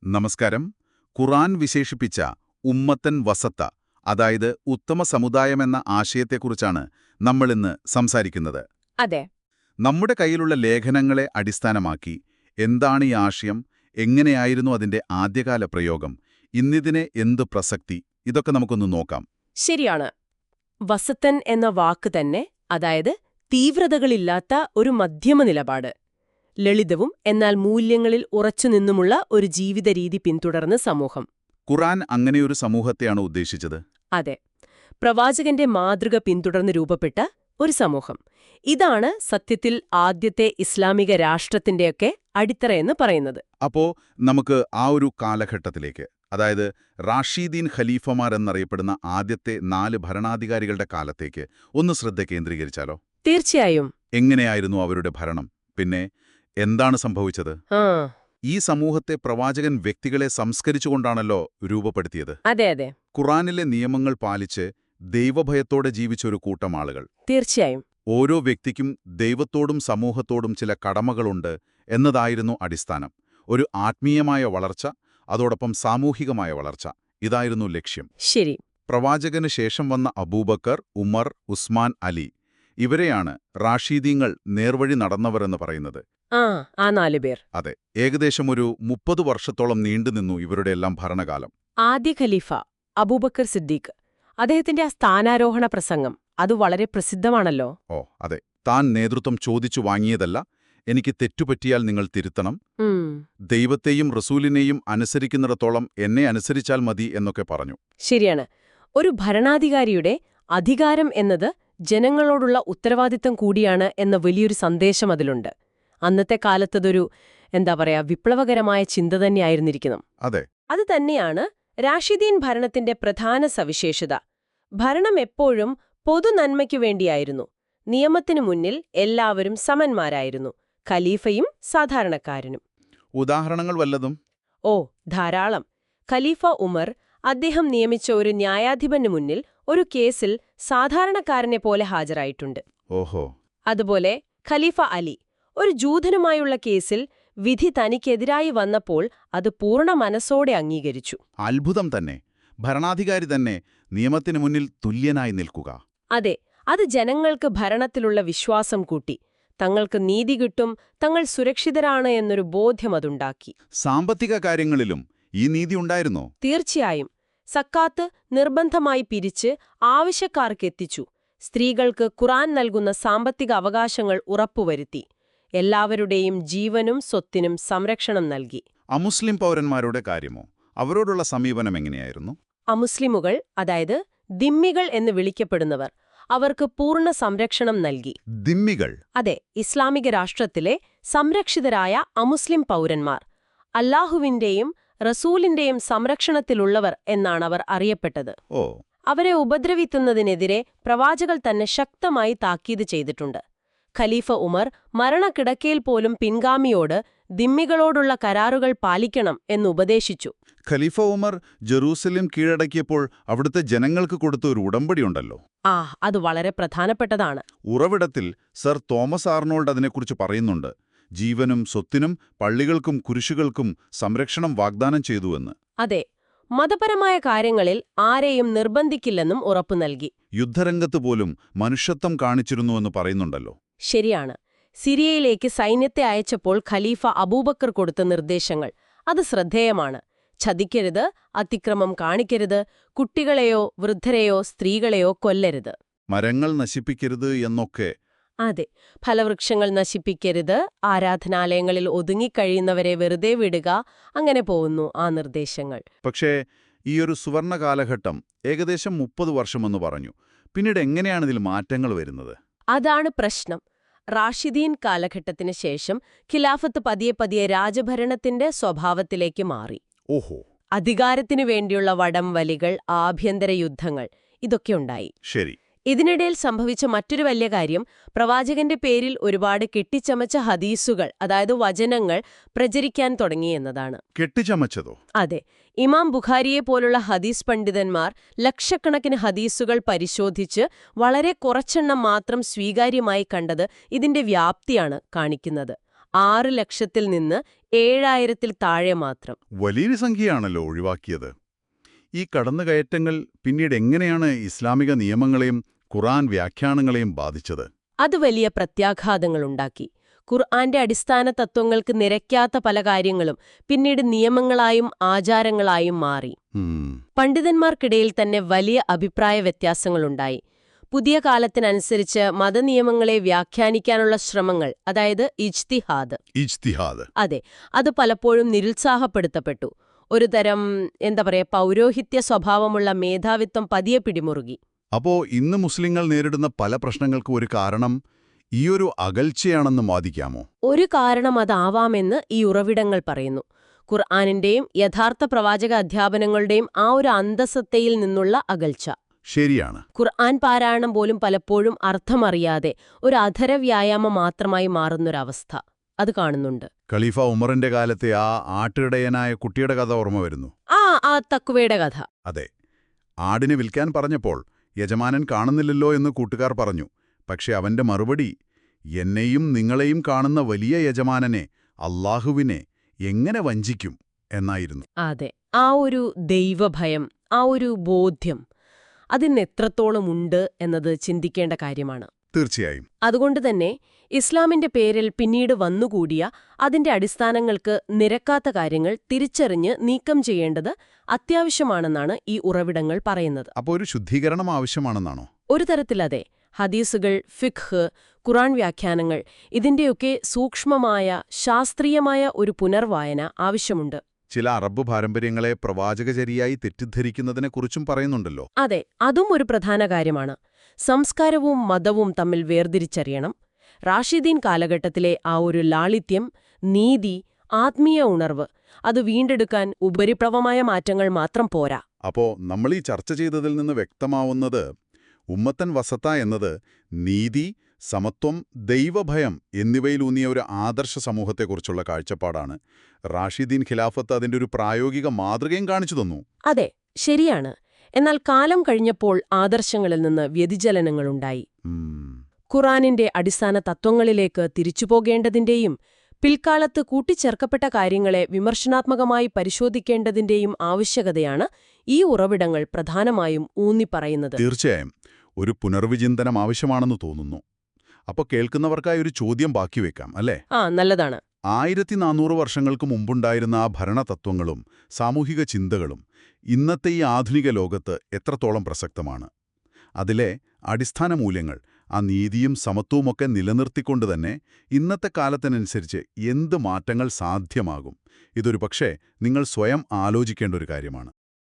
നമസ്കാരം. ഖുർആൻ വിശേഷിപ്പിച്ച ഉമ്മത്തൻ വസത്ത, അതായത് ഉത്തമ സമുദായമെന്ന ആശയത്തെക്കുറിച്ചാണ് നമ്മളിന്ന് സംസാരിക്കുന്നത്. അതെ. നമ്മുടെ കയ്യിലുള്ള ലേഖനങ്ങളെ അടിസ്ഥാനമാക്കി എന്താണ് ഈ ആശയം, എങ്ങനെയായിരുന്നു അതിന്റെ ആദ്യകാല പ്രയോഗം, ഇന്നിതിന് എന്ത് പ്രസക്തി, ഇതൊക്കെ നമുക്കൊന്ന് നോക്കാം. ശരിയാണ്. വസത്തൻ എന്ന വാക്ക് തന്നെ, അതായത് തീവ്രതകളില്ലാത്ത ഒരു മധ്യമ നിലപാട്, ലളിതവും എന്നാൽ മൂല്യങ്ങളിൽ ഉറച്ചുനിന്നുമുള്ള ഒരു ജീവിത രീതി പിന്തുടർന്ന സമൂഹം. ഖുർആൻ അങ്ങനെയൊരു സമൂഹത്തെയാണ് ഉദ്ദേശിച്ചത്. അതെ, പ്രവാചകന്റെ മാതൃക പിന്തുടർന്ന് രൂപപ്പെട്ട ഒരു സമൂഹം. ഇതാണ് സത്യത്തിൽ ആദ്യത്തെ ഇസ്ലാമിക രാഷ്ട്രത്തിന്റെയൊക്കെ അടിത്തറയെന്ന് പറയുന്നത്. അപ്പോ നമുക്ക് ആ ഒരു കാലഘട്ടത്തിലേക്ക്, അതായത് റാഷീദീൻ ഖലീഫമാർ എന്നറിയപ്പെടുന്ന ആദ്യത്തെ 4 ഭരണാധികാരികളുടെ കാലത്തേക്ക് ഒന്ന് ശ്രദ്ധ കേന്ദ്രീകരിച്ചാലോ? തീർച്ചയായും. എങ്ങനെയായിരുന്നു അവരുടെ ഭരണം? പിന്നെ എന്താണ് സംഭവിച്ചത്? ഈ സമൂഹത്തെ പ്രവാചകൻ വ്യക്തികളെ സംസ്കരിച്ചുകൊണ്ടാണല്ലോ രൂപപ്പെടുത്തിയത്. അതെ അതെ. ഖുർആനിലെ നിയമങ്ങൾ പാലിച്ച് ദൈവഭയത്തോടെ ജീവിച്ചൊരു കൂട്ടം ആളുകൾ. തീർച്ചയായും. ഓരോ വ്യക്തിക്കും ദൈവത്തോടും സമൂഹത്തോടും ചില കടമകളുണ്ട് എന്നതായിരുന്നു അടിസ്ഥാനം. ഒരു ആത്മീയമായ വളർച്ച, അതോടൊപ്പം സാമൂഹികമായ വളർച്ച, ഇതായിരുന്നു ലക്ഷ്യം. ശരി. പ്രവാചകന് ശേഷം വന്ന അബൂബക്കർ, ഉമർ, ഉസ്മാൻ, അലി, ഇവരെയാണ് റാഷീദീങ്ങൾ നേർവഴി നടന്നവരെന്ന് പറയുന്നത്. ആ 4 പേർ. അതെ, ഏകദേശം ഒരു 30 വർഷത്തോളം നീണ്ടുനിന്നു ഇവരുടെ എല്ലാം ഭരണകാലം. ആദ്യ ഖലീഫ അബൂബക്കർ സിദ്ദീഖ്, അദ്ദേഹത്തിന്റെ ആ സ്ഥാനാരോഹണ പ്രസംഗം അത് വളരെ പ്രസിദ്ധമാണല്ലോ. അതെ. താൻ നേതൃത്വം ചോദിച്ചു വാങ്ങിയതല്ല, എനിക്ക് തെറ്റുപറ്റിയാൽ നിങ്ങൾ തിരുത്തണം, ദൈവത്തെയും റസൂലിനെയും അനുസരിക്കുന്നിടത്തോളം എന്നെ അനുസരിച്ചാൽ മതി എന്നൊക്കെ പറഞ്ഞു. ശരിയാണ്. ഒരു ഭരണാധികാരിയുടെ അധികാരം എന്നത് ജനങ്ങളോടുള്ള ഉത്തരവാദിത്തം കൂടിയാണ് എന്ന വലിയൊരു സന്ദേശം അതിലുണ്ട്. അന്നത്തെ കാലത്തതൊരു വിപ്ലവകരമായ ചിന്ത തന്നെയായിരുന്നിരിക്കണം. അതെ. അത് തന്നെയാണ് റാഷിദീൻ ഭരണത്തിന്റെ പ്രധാന സവിശേഷത. ഭരണം എപ്പോഴും പൊതുനന്മയ്ക്കു വേണ്ടിയായിരുന്നു. നിയമത്തിനു മുന്നിൽ എല്ലാവരും സമന്മാരായിരുന്നു, ഖലീഫയും സാധാരണക്കാരനും. ഉദാഹരണങ്ങൾ വല്ലതും? ധാരാളം. ഖലീഫ ഉമർ, അദ്ദേഹം നിയമിച്ച ഒരു ന്യായാധിപന് മുന്നിൽ ഒരു കേസിൽ സാധാരണക്കാരനെ പോലെ ഹാജരായിട്ടുണ്ട്. അതുപോലെ ഖലീഫ അലി, ഒരു ജൂതനുമായുള്ള കേസിൽ വിധി തനിക്കെതിരായി വന്നപ്പോൾ അത് പൂർണ്ണ മനസ്സോടെ അംഗീകരിച്ചു. അത്ഭുതം തന്നെ. ഭരണാധികാരി തന്നെ നിയമത്തിനു മുന്നിൽ തുല്യനായി നിൽക്കുക. അതെ, അത് ജനങ്ങൾക്ക് ഭരണത്തിലുള്ള വിശ്വാസം കൂട്ടി. തങ്ങൾക്ക് നീതി കിട്ടും, തങ്ങൾ സുരക്ഷിതരാണ് എന്നൊരു ബോധ്യം അതുണ്ടാക്കി. സാമ്പത്തിക കാര്യങ്ങളിലും ഈ നീതി ഉണ്ടായിരുന്നോ? തീർച്ചയായും. സക്കാത്ത് നിർബന്ധമായി പിരിച്ച് ആവശ്യക്കാർക്കെത്തിച്ചു. സ്ത്രീകൾക്ക് ഖുർആൻ നൽകുന്ന സാമ്പത്തിക അവകാശങ്ങൾ ഉറപ്പുവരുത്തി. എല്ലാവരുടെയും ജീവനും സ്വത്തിനും സംരക്ഷണം നൽകി. അമുസ്ലിം പൗരന്മാരുടെ കാര്യമോ? അവരോടുള്ള സമീപനം എങ്ങനെയായിരുന്നു? അമുസ്ലിമുകൾ, അതായത് ദിമ്മികൾ എന്ന് വിളിക്കപ്പെടുന്നവർ, അവർക്ക് പൂർണ്ണ സംരക്ഷണം നൽകി. ദിമ്മികൾ? അതെ, ഇസ്ലാമിക രാഷ്ട്രത്തിലെ സംരക്ഷിതരായ അമുസ്ലിം പൗരന്മാർ, അല്ലാഹുവിന്റെയും റസൂലിന്റെയും സംരക്ഷണത്തിലുള്ളവർ എന്നാണ് അവർ അറിയപ്പെട്ടത്. അവരെ ഉപദ്രവിക്കുന്നതിനെതിരെ പ്രവാചകർ തന്നെ ശക്തമായി താക്കീത് ചെയ്തിട്ടുണ്ട്. ഖലീഫ ഉമർ മരണക്കിടക്കയിൽ പോലും പിൻഗാമിയോട് ദിമ്മികളോടുള്ള കരാറുകൾ പാലിക്കണം എന്നുപദേശിച്ചു. ഖലീഫ ഉമർ ജെറൂസലേം കീഴടക്കിയപ്പോൾ അവിടുത്തെ ജനങ്ങൾക്ക് കൊടുത്ത ഒരു ഉടമ്പടിയുണ്ടല്ലോ. അത് വളരെ പ്രധാനപ്പെട്ടതാണ്. ഉറവിടത്തിൽ സർ തോമസ് ആർണോൾഡ് അതിനെക്കുറിച്ച് പറയുന്നുണ്ട്. ജീവനും സ്വത്തിനും പള്ളികൾക്കും കുരിശുകൾക്കും സംരക്ഷണം വാഗ്ദാനം ചെയ്തുവെന്ന്. അതെ, മതപരമായ കാര്യങ്ങളിൽ ആരെയും നിർബന്ധിക്കില്ലെന്നും ഉറപ്പു നൽകി. യുദ്ധരംഗത്ത് പോലും മനുഷ്യത്വം കാണിച്ചിരുന്നുവെന്ന് പറയുന്നുണ്ടല്ലോ. ശരിയാണ്. സിറിയയിലേക്ക് സൈന്യത്തെ അയച്ചപ്പോൾ ഖലീഫ അബൂബക്കർ കൊടുത്ത നിർദ്ദേശങ്ങൾ അത് ശ്രദ്ധേയമാണ്. ചതിക്കരുത്, അതിക്രമം കാണിക്കരുത്, കുട്ടികളെയോ വൃദ്ധരെയോ സ്ത്രീകളെയോ കൊല്ലരുത്, മരങ്ങൾ നശിപ്പിക്കരുത് എന്നൊക്കെ. അതെ, ഫലവൃക്ഷങ്ങൾ നശിപ്പിക്കരുത്, ആരാധനാലയങ്ങളിൽ ഒതുങ്ങിക്കഴിയുന്നവരെ വെറുതെ വിടുക, അങ്ങനെ പോകുന്നു ആ നിർദ്ദേശങ്ങൾ. പക്ഷേ ഈയൊരു സുവർണ കാലഘട്ടം ഏകദേശം 30 വർഷമെന്ന് പറഞ്ഞു. പിന്നീട് എങ്ങനെയാണ് ഇതിൽ മാറ്റങ്ങൾ വരുന്നത്? അതാണ് പ്രശ്നം. റാഷിദീൻ കാലഘട്ടത്തിന് ശേഷം ഖിലാഫത്ത് പതിയെ പതിയെ രാജഭരണത്തിന്റെ സ്വഭാവത്തിലേക്ക് മാറി. അധികാരത്തിനു വേണ്ടിയുള്ള വടംവലികൾ, ആഭ്യന്തര യുദ്ധങ്ങൾ, ഇതൊക്കെയുണ്ടായി. ശരി. ഇതിനിടയിൽ സംഭവിച്ച മറ്റൊരു വലിയ കാര്യം, പ്രവാചകന്റെ പേരിൽ ഒരുപാട് കെട്ടിച്ചമച്ച ഹദീസുകൾ, അതായത് വചനങ്ങൾ പ്രചരിക്കാൻ തുടങ്ങി എന്നതാണ്. കെട്ടിച്ചമച്ചതോ? അതെ. ഇമാം ബുഖാരിയെ പോലുള്ള ഹദീസ് പണ്ഡിതന്മാർ ലക്ഷക്കണക്കിന് ഹദീസുകൾ പരിശോധിച്ച് വളരെ കുറച്ചെണ്ണം മാത്രം സ്വീകാര്യമായി കണ്ടത് ഇതിന്റെ വ്യാപ്തിയാണ് കാണിക്കുന്നത്. 6 ലക്ഷത്തിൽ നിന്ന് 7000-ൽ താഴെ മാത്രം. വലിയൊരു സംഖ്യയാണല്ലോ ഒഴിവാക്കിയത്. ഈ കടന്നുകയറ്റങ്ങൾ പിന്നീട് എങ്ങനെയാണ് ഇസ്ലാമിക നിയമങ്ങളെയും ഖുർആൻ വ്യാഖ്യാനങ്ങളെയും ബാധിച്ചത്? അത് വലിയ പ്രത്യാഘാതങ്ങളുണ്ടാക്കി. ഖുർആന്റെ അടിസ്ഥാന തത്വങ്ങൾക്ക് നിരക്കാത്ത പല കാര്യങ്ങളും പിന്നീട് നിയമങ്ങളായും ആചാരങ്ങളായും മാറി. പണ്ഡിതന്മാർക്കിടയിൽ തന്നെ വലിയ അഭിപ്രായ വ്യത്യാസങ്ങളുണ്ടായി. പുതിയ കാലത്തിനനുസരിച്ച് മതനിയമങ്ങളെ വ്യാഖ്യാനിക്കാനുള്ള ശ്രമങ്ങൾ, അതായത് ഇജ്തിഹാദ്, അതെ, അത് പലപ്പോഴും നിരുത്സാഹപ്പെടുത്തപ്പെട്ടു. ഒരു തരം പൗരോഹിത്യ സ്വഭാവമുള്ള മേധാവിത്വം പതിയെ പിടിമുറുകി. അപ്പോ ഇന്ന് മുസ്ലിങ്ങൾ നേരിടുന്ന പല പ്രശ്നങ്ങൾക്കും ഒരു കാരണം ഈയൊരു അകൽച്ചയാണെന്ന് വാദിക്കാമോ? ഒരു കാരണം അതാവാമെന്ന് ഈ ഉറവിടങ്ങൾ പറയുന്നു. ഖുർആനിന്റെയും യഥാർത്ഥ പ്രവാചക അധ്യാപനങ്ങളുടെയും ആ ഒരു അന്തസത്തയിൽ നിന്നുള്ള അകൽച്ച. ശരിയാണ്. ഖുർആൻ പാരായണം പോലും പലപ്പോഴും അർത്ഥമറിയാതെ ഒരു അധര വ്യായാമം മാത്രമായി മാറുന്നൊരവസ്ഥ അത് കാണുന്നുണ്ട്. ഖലീഫ ഉമറിന്റെ കാലത്തെ ആ ആട്ടിടയനായ കുട്ടിയുടെ കഥ ഓർമ്മ വരുന്നു. ആ തക്കുവയുടെ കഥ. അതെ. ആടിനെ വിൽക്കാൻ പറഞ്ഞപ്പോൾ യജമാനൻ കാണുന്നില്ലല്ലോ എന്ന് കൂട്ടുകാർ പറഞ്ഞു. പക്ഷെ അവന്റെ മറുപടി, എന്നെയും നിങ്ങളെയും കാണുന്ന വലിയ യജമാനനെ, അല്ലാഹുവിനെ എങ്ങനെ വഞ്ചിക്കും എന്നായിരുന്നു. അതെ, ആ ഒരു ദൈവഭയം, ആ ഒരു ബോധ്യം അതിന് എത്രത്തോളം ഉണ്ട് എന്നത് ചിന്തിക്കേണ്ട കാര്യമാണ്. തീർച്ചയായും. അതുകൊണ്ട് തന്നെ ഇസ്ലാമിന്റെ പേരിൽ പിന്നീട് വന്നുകൂടിയ അതിന്റെ അടിസ്ഥാനങ്ങൾക്ക് നിരക്കാത്ത കാര്യങ്ങൾ തിരിച്ചറിഞ്ഞ് നീക്കം ചെയ്യേണ്ടത് അത്യാവശ്യമാണെന്നാണ് ഈ ഉറവിടങ്ങൾ പറയുന്നത്. അപ്പോൾ ഒരു ശുദ്ധീകരണം ആവശ്യമാണെന്നാണോ? ഒരു തരത്തിലതെ. ഹദീസുകൾ, ഫിഖ്, ഖുർആൻ വ്യാഖ്യാനങ്ങൾ, ഇതിന്റെയൊക്കെ സൂക്ഷ്മമായ ശാസ്ത്രീയമായ ഒരു പുനർവായന ആവശ്യമുണ്ട്. ചില അറബ് പാരമ്പര്യങ്ങളെ പ്രവാചകചര്യയായി തെറ്റിദ്ധരിക്കുന്നതിനെക്കുറിച്ചും പറയുന്നുണ്ടല്ലോ. അതെ, അതും ഒരു പ്രധാന കാര്യമാണ്. സംസ്കാരവും മതവും തമ്മിൽ വേർതിരിച്ചറിയണം. റാഷിദീൻ കാലഘട്ടത്തിലെ ആ ഒരു ലാളിത്യം, നീതി, ആത്മീയ ഉണർവ് അത് വീണ്ടെടുക്കാൻ ഉപരിപ്ലവമായ മാറ്റങ്ങൾ മാത്രം പോരാ. അപ്പോ നമ്മൾ ഈ ചർച്ച ചെയ്തതിൽ നിന്ന് വ്യക്തമാവുന്നത് ഉമ്മത്തൻ വസത്ത എന്നത് നീതി, സമത്വം, ദൈവഭയം എന്നിവയിലൂന്നിയ ഒരു ആദർശ സമൂഹത്തെക്കുറിച്ചുള്ള കാഴ്ചപ്പാടാണ്. റാഷിദീൻ ഖിലാഫത്ത് അതിന്റെ ഒരു പ്രായോഗിക മാതൃകയും കാണിച്ചു തന്നു. അതെ, ശരിയാണ്. എന്നാൽ കാലം കഴിഞ്ഞപ്പോൾ ആദർശങ്ങളിൽ നിന്ന് വ്യതിചലനങ്ങളുണ്ടായി. ഖുർആനിന്റെ അടിസ്ഥാന തത്വങ്ങളിലേക്ക് തിരിച്ചുപോകേണ്ടതിന്റെയും പിൽക്കാലത്ത് കൂട്ടിച്ചേർക്കപ്പെട്ട കാര്യങ്ങളെ വിമർശനാത്മകമായി പരിശോധിക്കേണ്ടതിന്റെയും ആവശ്യകതയാണ് ഈ ഉറവിടങ്ങൾ പ്രധാനമായും ഊന്നിപ്പറയുന്നത്. തീർച്ചയായും ഒരു പുനർവിചിന്തനം ആവശ്യമാണെന്ന് തോന്നുന്നു. അപ്പോൾ കേൾക്കുന്നവർക്കായി ഒരു ചോദ്യം ബാക്കി വെക്കാം, അല്ലേ? നല്ലതാണ്. 1400 വർഷങ്ങൾക്ക് മുമ്പുണ്ടായിരുന്ന ആ ഭരണതത്വങ്ങളും സാമൂഹിക ചിന്തകളും ഇന്നത്തെ ഈ ആധുനിക ലോകത്ത് എത്രത്തോളം പ്രസക്തമാണ്? അതിലെ അടിസ്ഥാന മൂല്യങ്ങൾ, ആ നീതിയും സമത്വവുമൊക്കെ നിലനിർത്തിക്കൊണ്ടുതന്നെ ഇന്നത്തെ കാലത്തിനനുസരിച്ച് എന്ത് മാറ്റങ്ങൾ സാധ്യമാകും? ഇതൊരു പക്ഷേ നിങ്ങൾ സ്വയം ആലോചിക്കേണ്ട ഒരു കാര്യമാണ്.